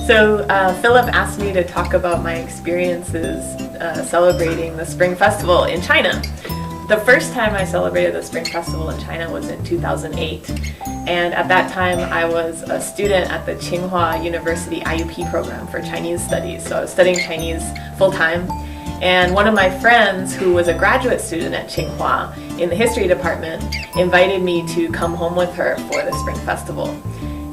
Philip asked me to talk about my experiences celebrating the Spring Festival in China. The first time I celebrated the Spring Festival in China was in 2008, and at that time I was a student at the Tsinghua University IUP program for Chinese studies, so I was studying Chinese full-time, and one of my friends who was a graduate student at Tsinghua in the history department invited me to come home with her for the Spring Festival.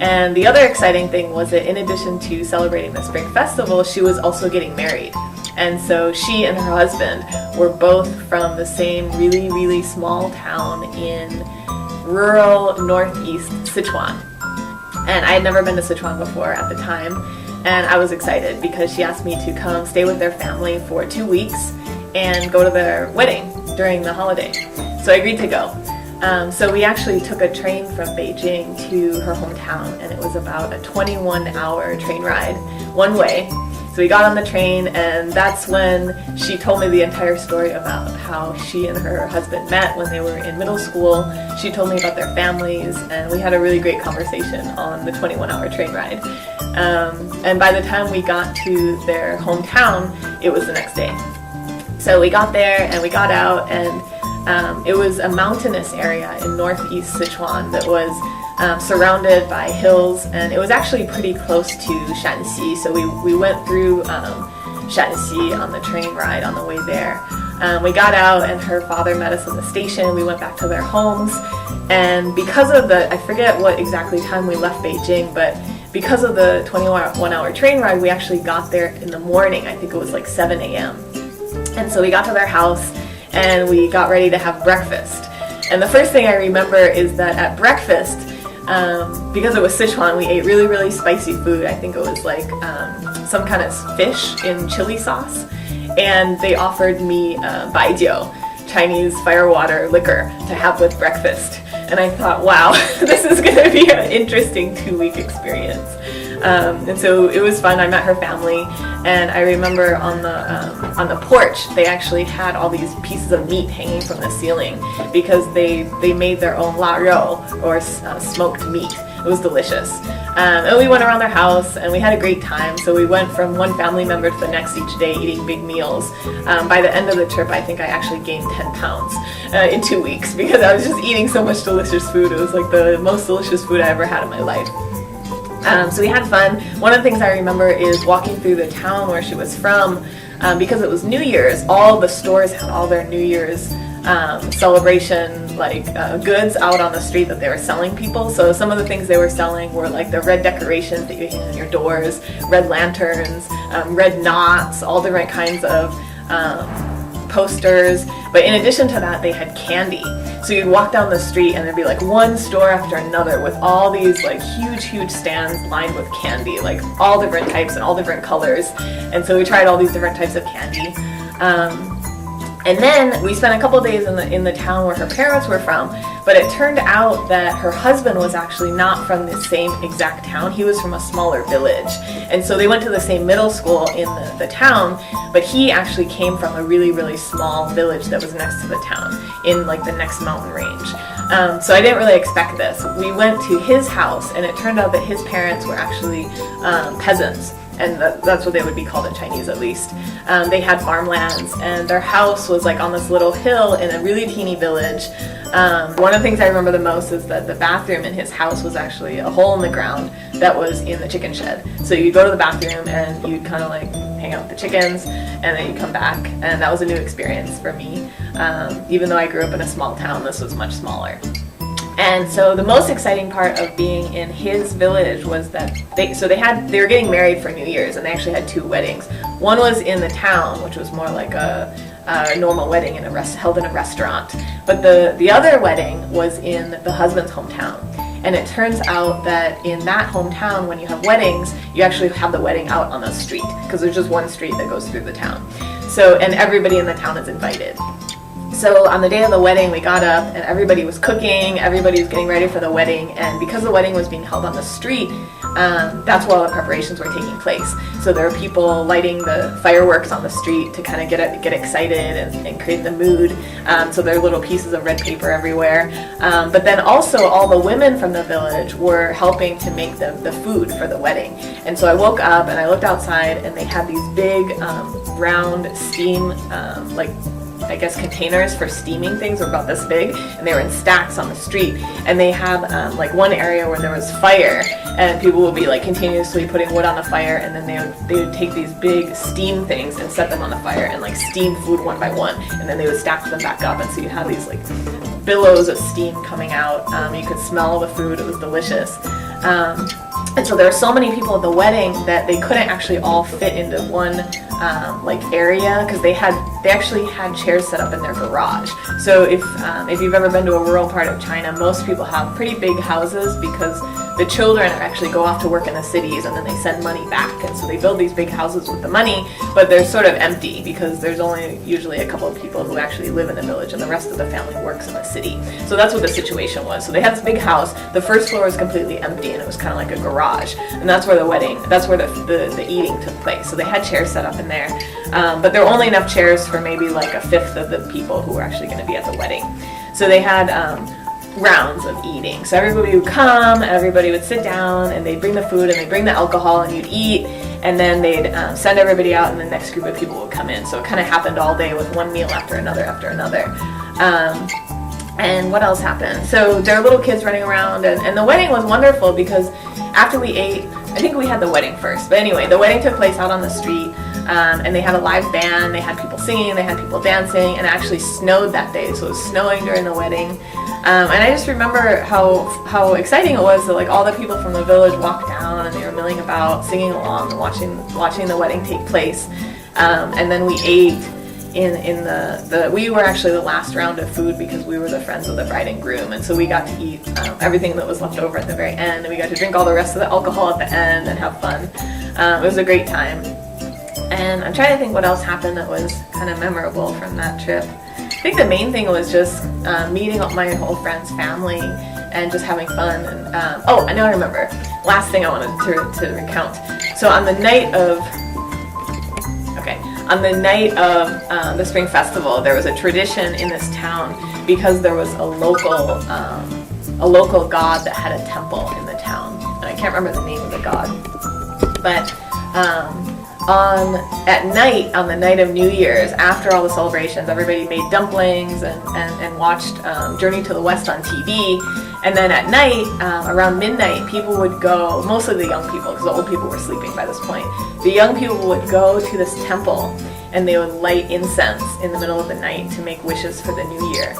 And the other exciting thing was that in addition to celebrating the Spring Festival, she was also getting married. And so she and her husband were both from the same really, really small town in rural northeast Sichuan. And I had never been to Sichuan before at the time, and I was excited because she asked me to come stay with their family for 2 weeks and go to their wedding during the holiday. So I agreed to go. So we actually took a train from Beijing to her hometown, and it was about a 21-hour train ride, one way. So we got on the train, and that's when she told me the entire story about how she and her husband met when they were in middle school. She told me about their families, and we had a really great conversation on the 21-hour train ride. And by the time we got to their hometown, it was the next day. So we got there, and we got out, and it was a mountainous area in northeast Sichuan that was surrounded by hills, and it was actually pretty close to Shanxi, so we went through Shanxi on the train ride on the way there. We got out, and her father met us in the station. We went back to their homes, and because of I forget what exactly time we left Beijing, but because of the 21-hour train ride, we actually got there in the morning. I think it was like 7 a.m. And so we got to their house, and we got ready to have breakfast. And the first thing I remember is that at breakfast, because it was Sichuan, we ate really, really spicy food. I think it was like some kind of fish in chili sauce. And they offered me baijiu, Chinese firewater liquor, to have with breakfast. And I thought, wow, this is going to be an interesting 2-week experience. And so it was fun. I met her family, and I remember on the porch they actually had all these pieces of meat hanging from the ceiling because they made their own la rou, or smoked meat. It was delicious. And we went around their house, and we had a great time. So we went from one family member to the next each day, eating big meals. By the end of the trip, I think I actually gained 10 pounds in 2 weeks because I was just eating so much delicious food. It was like the most delicious food I ever had in my life. So we had fun. One of the things I remember is walking through the town where she was from. Because it was New Year's, all the stores had all their New Year's celebration goods out on the street that they were selling people. So some of the things they were selling were like the red decorations that you hang on your doors, red lanterns, red knots, all different kinds of posters. But in addition to that, they had candy. So you'd walk down the street and there'd be like one store after another with all these like huge stands lined with candy, like all different types and all different colors. And so we tried all these different types of candy. And then we spent a couple of days in the town where her parents were from, but it turned out that her husband was actually not from the same exact town. He was from a smaller village. And so they went to the same middle school in the town, but he actually came from a really, really small village that was next to the town in like the next mountain range. So I didn't really expect this. We went to his house, and it turned out that his parents were actually peasants. And that's what they would be called in Chinese, at least. They had farmlands, and their house was like on this little hill in a really teeny village. One of the things I remember the most is that the bathroom in his house was actually a hole in the ground that was in the chicken shed. So you go to the bathroom and you'd kind of like hang out with the chickens, and then you come back, and that was a new experience for me. Even though I grew up in a small town, this was much smaller. And so the most exciting part of being in his village was that they were getting married for New Year's, and they actually had 2 weddings. One was in the town, which was more like a normal wedding held in a restaurant. But the other wedding was in the husband's hometown. And it turns out that in that hometown, when you have weddings, you actually have the wedding out on the street, because there's just one street that goes through the town. So, and everybody in the town is invited. So on the day of the wedding, we got up and everybody was cooking, everybody was getting ready for the wedding, and because the wedding was being held on the street, that's where all the preparations were taking place. So there were people lighting the fireworks on the street to kind of get excited and create the mood. So there were little pieces of red paper everywhere. But then also all the women from the village were helping to make the food for the wedding. And so I woke up and I looked outside and they had these big round steam I guess containers for steaming things were about this big, and they were in stacks on the street, and they had like one area where there was fire, and people would be like continuously putting wood on the fire, and then they would take these big steam things and set them on the fire and like steam food one by one, and then they would stack them back up, and so you had these like billows of steam coming out. You could smell the food. It was delicious. And so there were so many people at the wedding that they couldn't actually all fit into one like area, because they actually had chairs set up in their garage. So if you've ever been to a rural part of China, most people have pretty big houses because the children actually go off to work in the cities and then they send money back, and so they build these big houses with the money, but they're sort of empty because there's only usually a couple of people who actually live in the village and the rest of the family works in the city. So that's what the situation was. So they had this big house, the first floor was completely empty and it was kind of like a garage, and that's where the eating took place. So they had chairs set up in there, but there were only enough chairs for maybe like a fifth of the people who were actually going to be at the wedding. So they had rounds of eating. So everybody would come, everybody would sit down, and they'd bring the food and they'd bring the alcohol and you'd eat, and then they'd send everybody out and the next group of people would come in. So it kind of happened all day with one meal after another after another. And what else happened? So there were little kids running around, and the wedding was wonderful because after we ate, I think we had the wedding first, but anyway, the wedding took place out on the street, and they had a live band, they had people singing, they had people dancing, and it actually snowed that day, so it was snowing during the wedding. And I just remember how exciting it was that like all the people from the village walked down and they were milling about, singing along and watching the wedding take place. And then we ate we were actually the last round of food because we were the friends of the bride and groom, and so we got to eat everything that was left over at the very end, and we got to drink all the rest of the alcohol at the end and have fun. It was a great time. And I'm trying to think what else happened that was kind of memorable from that trip. I think the main thing was just meeting my whole friend's family and just having fun. And I know I remember. Last thing I wanted to recount. So on the night of the Spring Festival, there was a tradition in this town because there was a local god that had a temple in the town. And I can't remember the name of the god, but at night, on the night of New Year's, after all the celebrations, everybody made dumplings and watched Journey to the West on TV. And then at night, around midnight, people would go, mostly the young people, because the old people were sleeping by this point. The young people would go to this temple and they would light incense in the middle of the night to make wishes for the new year.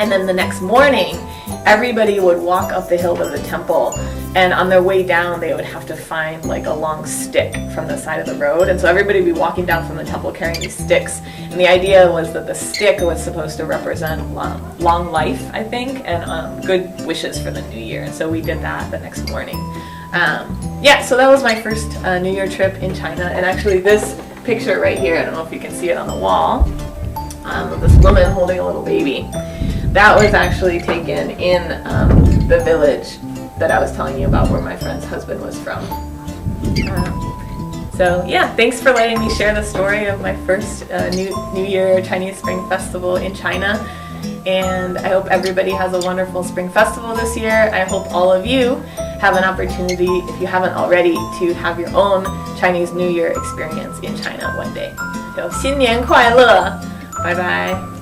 And then the next morning, everybody would walk up the hill to the temple, and on their way down, they would have to find like a long stick from the side of the road. And so everybody would be walking down from the temple carrying these sticks. And the idea was that the stick was supposed to represent long life, I think, and good wishes for the new year. And so we did that the next morning. So that was my first New Year trip in China. And actually this picture right here, I don't know if you can see it on the wall, of this woman holding a little baby. That was actually taken in the village that I was telling you about where my friend's husband was from. Thanks for letting me share the story of my first New Year Chinese Spring Festival in China. And I hope everybody has a wonderful Spring Festival this year. I hope all of you have an opportunity, if you haven't already, to have your own Chinese New Year experience in China one day. So, 新年快乐! Bye bye!